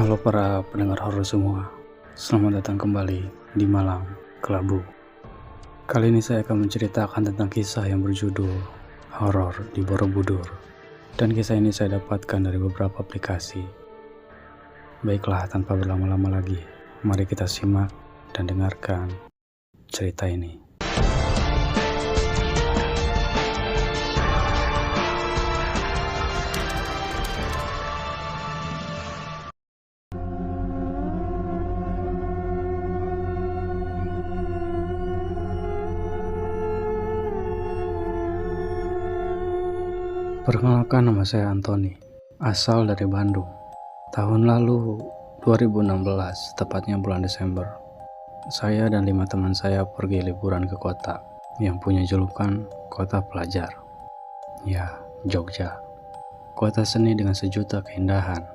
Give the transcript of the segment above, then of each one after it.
Halo para pendengar horor semua, selamat datang kembali di Malam Kelabu. Kali ini saya akan menceritakan tentang kisah yang berjudul Horor di Borobudur. Dan kisah ini saya dapatkan dari beberapa aplikasi. Baiklah, tanpa berlama-lama lagi, mari kita simak dan dengarkan cerita ini. Perkenalkan, nama saya Antoni, asal dari Bandung. Tahun lalu 2016, tepatnya bulan Desember, saya dan 5 teman saya pergi liburan ke kota yang punya julukan Kota Pelajar. Ya, Jogja. Kota seni dengan sejuta keindahan.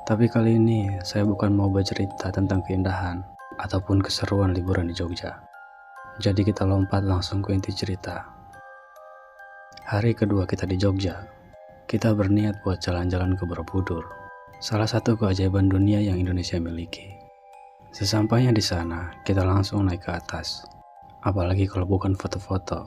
Tapi kali ini saya bukan mau bercerita tentang keindahan ataupun keseruan liburan di Jogja. Jadi kita lompat langsung ke inti cerita. Hari kedua kita di Jogja, kita berniat buat jalan-jalan ke Borobudur, salah satu keajaiban dunia yang Indonesia miliki. Sesampainya di sana, kita langsung naik ke atas, apalagi kalau bukan foto-foto.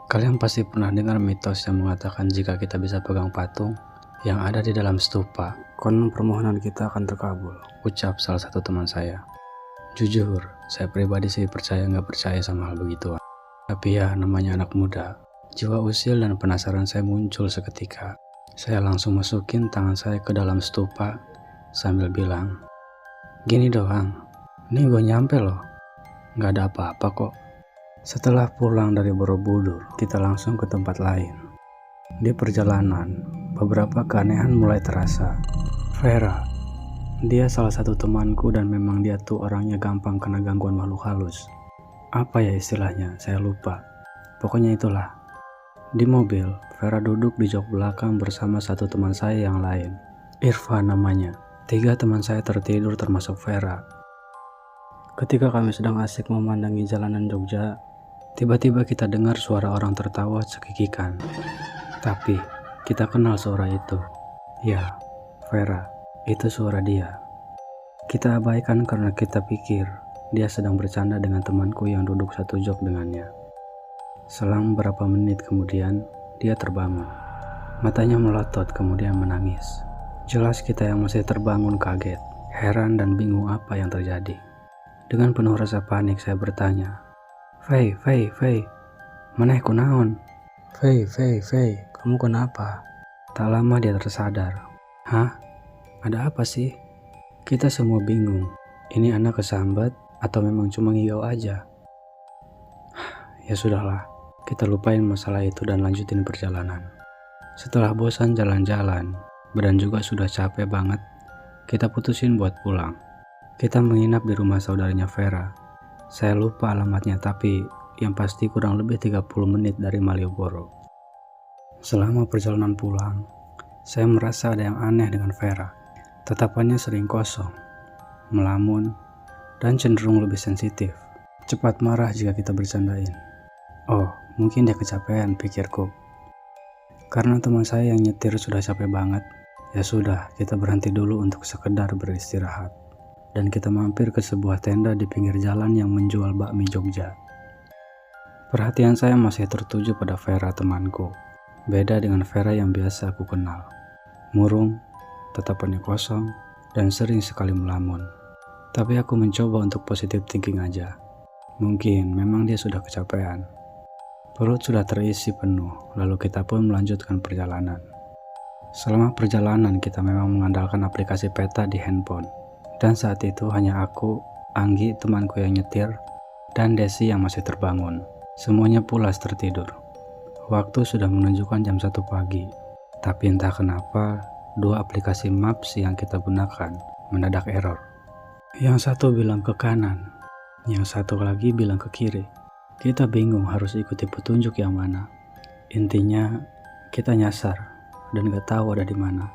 Kalian pasti pernah dengar mitos yang mengatakan jika kita bisa pegang patung yang ada di dalam stupa, konon permohonan kita akan terkabul, ucap salah satu teman saya. Jujur, saya pribadi sih percaya nggak percaya sama hal begituan. Tapi ya, namanya anak muda, jiwa usil dan penasaran saya muncul seketika. Saya langsung masukin tangan saya ke dalam stupa sambil bilang, "Gini doang, ini gue nyampe loh, nggak ada apa-apa kok." Setelah pulang dari Borobudur, kita langsung ke tempat lain. Di perjalanan, beberapa keanehan mulai terasa. Vera, dia salah satu temanku dan memang dia tuh orangnya gampang kena gangguan makhluk halus. Apa ya istilahnya, saya lupa. Pokoknya itulah. Di mobil, Vera duduk di jok belakang bersama satu teman saya yang lain. Irfan namanya. 3 teman saya tertidur termasuk Vera. Ketika kami sedang asik memandangi jalanan Jogja, tiba-tiba kita dengar suara orang tertawa cekikikan. Tapi, kita kenal suara itu. Ya, Vera, itu suara dia. Kita abaikan karena kita pikir dia sedang bercanda dengan temanku yang duduk satu jok dengannya. Selang beberapa menit kemudian, dia terbangun. Matanya melotot kemudian menangis. Jelas kita yang masih terbangun kaget, heran dan bingung apa yang terjadi. Dengan penuh rasa panik saya bertanya, Fei, maneh kunaon? Fei, kamu kenapa? Tak lama dia tersadar. Hah? Ada apa sih? Kita semua bingung. Ini anak kesambat atau memang cuma ngigau aja? Ya sudahlah, kita lupain masalah itu dan lanjutin perjalanan. Setelah bosan jalan-jalan, badan juga sudah capek banget, kita putusin buat pulang. Kita menginap di rumah saudaranya Vera. Saya lupa alamatnya, tapi yang pasti kurang lebih 30 menit dari Malioboro. Selama perjalanan pulang, saya merasa ada yang aneh dengan Vera. Tatapannya sering kosong, melamun, dan cenderung lebih sensitif. Cepat marah jika kita bercandain. Oh, mungkin dia kecapean, pikirku. Karena teman saya yang nyetir sudah capek banget, ya sudah, kita berhenti dulu untuk sekedar beristirahat. Dan kita mampir ke sebuah tenda di pinggir jalan yang menjual bakmi Jogja. Perhatian saya masih tertuju pada Vera temanku. Beda dengan Vera yang biasa aku kenal. Murung, tatapannya kosong, dan sering sekali melamun. Tapi aku mencoba untuk positive thinking aja. Mungkin memang dia sudah kecapean. Perut sudah terisi penuh, lalu kita pun melanjutkan perjalanan. Selama perjalanan kita memang mengandalkan aplikasi peta di handphone. Dan saat itu hanya aku, Anggi temanku yang nyetir, dan Desi yang masih terbangun. Semuanya pulas tertidur. Waktu sudah menunjukkan jam 1 pagi. Tapi entah kenapa, 2 aplikasi maps yang kita gunakan mendadak error. Yang satu bilang ke kanan, yang satu lagi bilang ke kiri. Kita bingung harus ikuti petunjuk yang mana. Intinya, kita nyasar dan gak tahu ada di mana.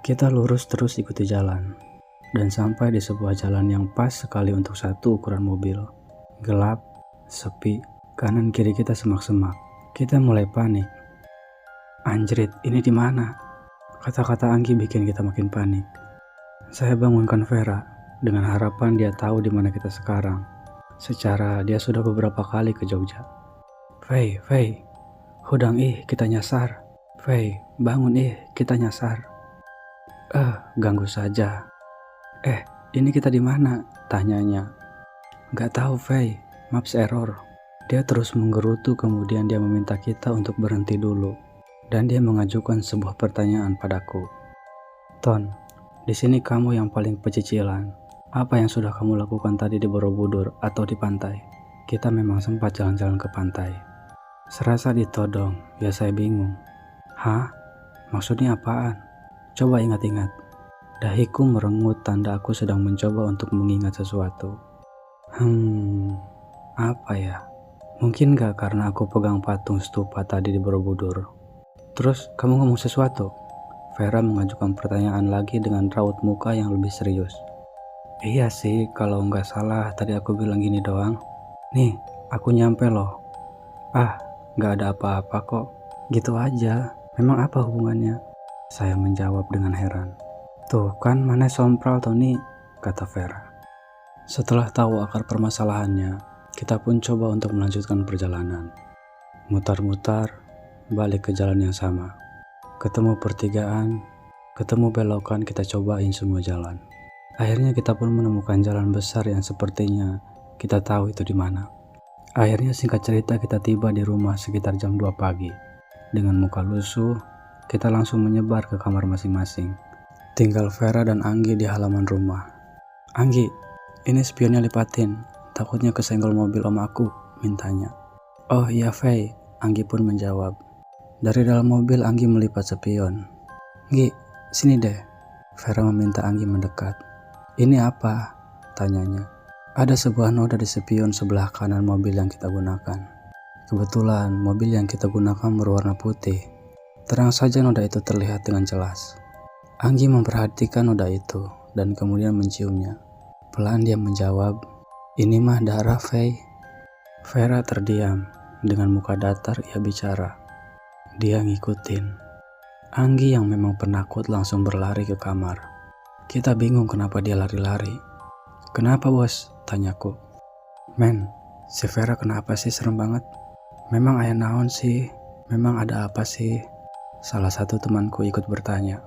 Kita lurus terus ikuti jalan, dan sampai di sebuah jalan yang pas sekali untuk satu ukuran mobil. Gelap, sepi, kanan kiri kita semak-semak. Kita mulai panik. Anjrit, ini di mana? Kata-kata Anggi bikin kita makin panik. Saya bangunkan Vera dengan harapan dia tahu di mana kita sekarang. Secara dia sudah beberapa kali ke Jogja. Fei, hudang kita nyasar. Fei, bangun kita nyasar. Ganggu saja. Ini kita di mana? Tanyanya. Gak tahu Fei, maps error. Dia terus menggerutu, kemudian dia meminta kita untuk berhenti dulu. Dan dia mengajukan sebuah pertanyaan padaku. Ton, di sini kamu yang paling pecicilan. Apa yang sudah kamu lakukan tadi di Borobudur atau di pantai? Kita memang sempat jalan-jalan ke pantai. Serasa ditodong, ya saya bingung. Hah? Maksudnya apaan? Coba ingat-ingat. Dahiku merengut tanda aku sedang mencoba untuk mengingat sesuatu. Apa ya? Mungkin gak karena aku pegang patung stupa tadi di Borobudur. Terus kamu ngomong sesuatu? Vera mengajukan pertanyaan lagi dengan raut muka yang lebih serius. Iya sih, kalau nggak salah tadi aku bilang gini doang. Nih, aku nyampe loh. Nggak ada apa-apa kok. Gitu aja. Memang apa hubungannya? Saya menjawab dengan heran. Tuh kan, mana sompral Tony, kata Vera. Setelah tahu akar permasalahannya, kita pun coba untuk melanjutkan perjalanan. Mutar-mutar, balik ke jalan yang sama. Ketemu pertigaan, ketemu belokan, kita cobain semua jalan. Akhirnya kita pun menemukan jalan besar yang sepertinya kita tahu itu di mana. Akhirnya singkat cerita kita tiba di rumah sekitar jam 2 pagi. Dengan muka lusuh, kita langsung menyebar ke kamar masing-masing. Tinggal Vera dan Anggi di halaman rumah. Anggi, ini spionnya lipatin, takutnya kesenggol mobil om aku, mintanya. Oh iya Fei, Anggi pun menjawab. Dari dalam mobil Anggi melipat spion. Nggi, sini deh. Vera meminta Anggi mendekat. Ini apa? Tanyanya. Ada sebuah noda di spion sebelah kanan mobil yang kita gunakan. Kebetulan mobil yang kita gunakan berwarna putih. Terang saja noda itu terlihat dengan jelas. Anggi memperhatikan noda itu dan kemudian menciumnya. Pelan dia menjawab, ini mah darah Fei. Vera terdiam. Dengan muka datar ia bicara. Dia ngikutin. Anggi yang memang penakut langsung berlari ke kamar. Kita bingung kenapa dia lari-lari. Kenapa bos? Tanyaku. Men, si Vera kenapa sih, serem banget? Memang aya naon sih? Memang ada apa sih? Salah satu temanku ikut bertanya.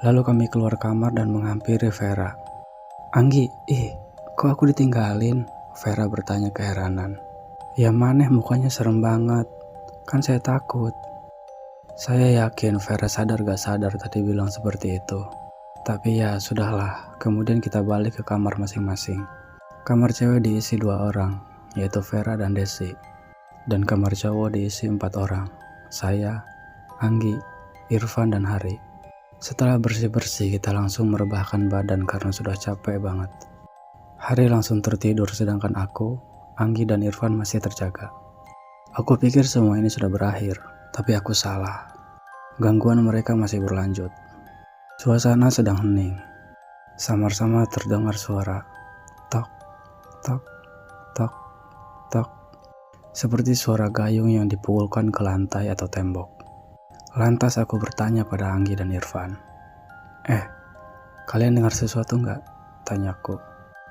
Lalu kami keluar kamar dan menghampiri Vera. Anggi, kok aku ditinggalin? Vera bertanya keheranan. Ya maneh mukanya serem banget. Kan saya takut. Saya yakin Vera sadar gak sadar tadi bilang seperti itu. Tapi ya sudahlah, kemudian kita balik ke kamar masing-masing. Kamar cewek diisi 2 orang, yaitu Vera dan Desi. Dan kamar cowok diisi 4 orang, saya, Anggi, Irfan, dan Hari. Setelah bersih-bersih kita langsung merebahkan badan karena sudah capek banget. Hari langsung tertidur sedangkan aku, Anggi, dan Irfan masih terjaga. Aku pikir semua ini sudah berakhir. Tapi aku salah. Gangguan mereka masih berlanjut. Suasana sedang hening. Samar-samar terdengar suara tok, tok, tok, tok. Seperti suara gayung yang dipukulkan ke lantai atau tembok. Lantas aku bertanya pada Anggi dan Irfan. Kalian dengar sesuatu nggak? Tanyaku.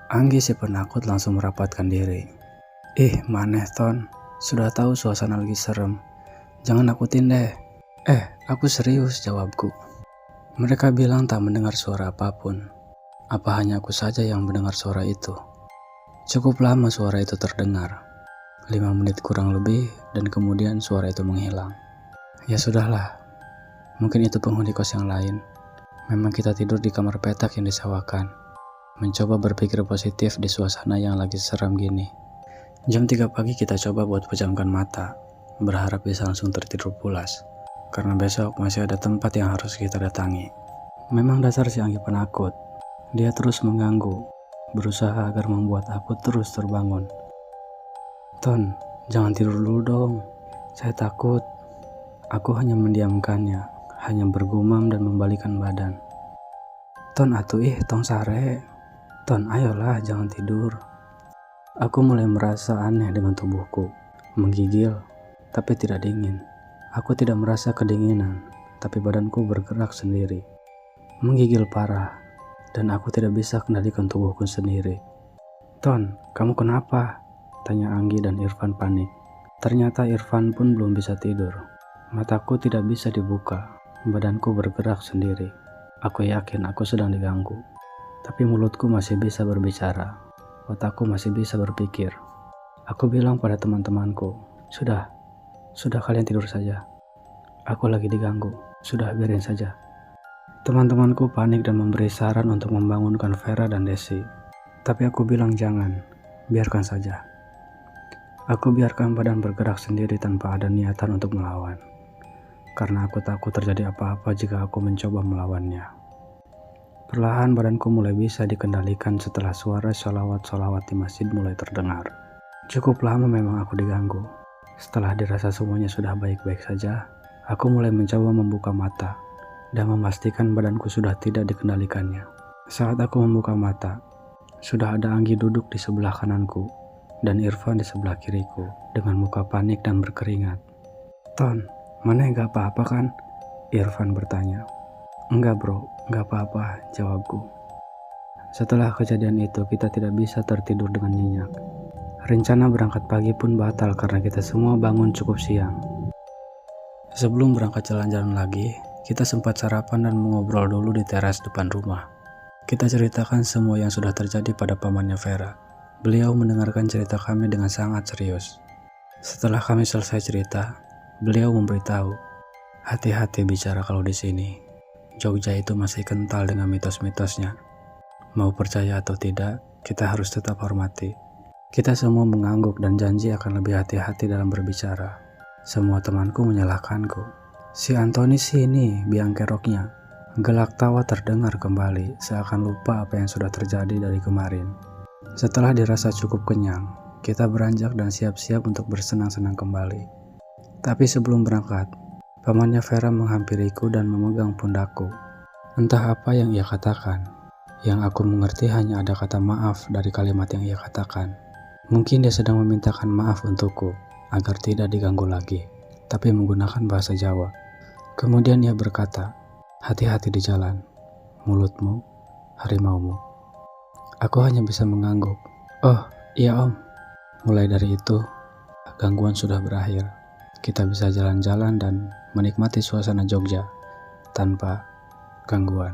Anggi si penakut langsung merapatkan diri. Maneh Ton. Sudah tahu suasana lagi serem. Jangan nakutin deh. Aku serius, jawabku. Mereka bilang tak mendengar suara apapun. Apa hanya aku saja yang mendengar suara itu? Cukup lama suara itu terdengar. 5 menit kurang lebih dan kemudian suara itu menghilang. Ya sudahlah. Mungkin itu penghuni kos yang lain. Memang kita tidur di kamar petak yang disewakan. Mencoba berpikir positif di suasana yang lagi seram gini. Jam 3 pagi kita coba buat pejamkan mata. Berharap bisa langsung tertidur pulas, karena besok masih ada tempat yang harus kita datangi. Memang dasar si Anggi penakut. Dia terus mengganggu, berusaha agar membuat aku terus terbangun. Ton, jangan tidur dulu dong. Saya takut. Aku hanya mendiamkannya, hanya bergumam dan membalikkan badan. Ton atuh tong sare. Ton ayolah jangan tidur. Aku mulai merasa aneh dengan tubuhku, menggigil. Tapi tidak dingin. Aku tidak merasa kedinginan, tapi badanku bergerak sendiri. Menggigil parah, dan aku tidak bisa kendalikan tubuhku sendiri. "Ton, kamu kenapa?" tanya Anggi dan Irfan panik. Ternyata Irfan pun belum bisa tidur. Mataku tidak bisa dibuka, badanku bergerak sendiri. Aku yakin aku sedang diganggu. Tapi mulutku masih bisa berbicara, otakku masih bisa berpikir. Aku bilang pada teman-temanku, Sudah kalian tidur saja. Aku lagi diganggu, sudah biarin saja." Teman-temanku panik dan memberi saran untuk membangunkan Vera dan Desi. Tapi aku bilang jangan, biarkan saja. Aku biarkan badan bergerak sendiri tanpa ada niatan untuk melawan. Karena aku takut terjadi apa-apa jika aku mencoba melawannya. Perlahan badanku mulai bisa dikendalikan setelah suara sholawat-sholawat di masjid mulai terdengar. Cukup lama memang aku diganggu. Setelah dirasa semuanya sudah baik-baik saja, aku mulai mencoba membuka mata dan memastikan badanku sudah tidak dikendalikannya. Saat aku membuka mata, sudah ada Anggi duduk di sebelah kananku dan Irfan di sebelah kiriku dengan muka panik dan berkeringat. "Ton, mana nggak apa-apa kan?" Irfan bertanya. "Enggak bro, nggak apa-apa," jawabku. Setelah kejadian itu kita tidak bisa tertidur dengan nyenyak. Rencana berangkat pagi pun batal karena kita semua bangun cukup siang. Sebelum berangkat jalan-jalan lagi, kita sempat sarapan dan mengobrol dulu di teras depan rumah. Kita ceritakan semua yang sudah terjadi pada pamannya Vera. Beliau mendengarkan cerita kami dengan sangat serius. Setelah kami selesai cerita, beliau memberitahu, "Hati-hati bicara kalau di sini. Jogja itu masih kental dengan mitos-mitosnya. Mau percaya atau tidak, kita harus tetap hormati." Kita semua mengangguk dan janji akan lebih hati-hati dalam berbicara. Semua temanku menyalahkanku. "Si Antoni sini, biang keroknya." Gelak tawa terdengar kembali, seakan lupa apa yang sudah terjadi dari kemarin. Setelah dirasa cukup kenyang, kita beranjak dan siap-siap untuk bersenang-senang kembali. Tapi sebelum berangkat, pamannya Vera menghampiriku dan memegang pundakku. Entah apa yang ia katakan. Yang aku mengerti hanya ada kata maaf dari kalimat yang ia katakan. Mungkin dia sedang memintakan maaf untukku, agar tidak diganggu lagi, tapi menggunakan bahasa Jawa. Kemudian ia berkata, "Hati-hati di jalan, mulutmu, harimaumu." Aku hanya bisa mengangguk. "Oh, iya om." Mulai dari itu, gangguan sudah berakhir. Kita bisa jalan-jalan dan menikmati suasana Jogja tanpa gangguan.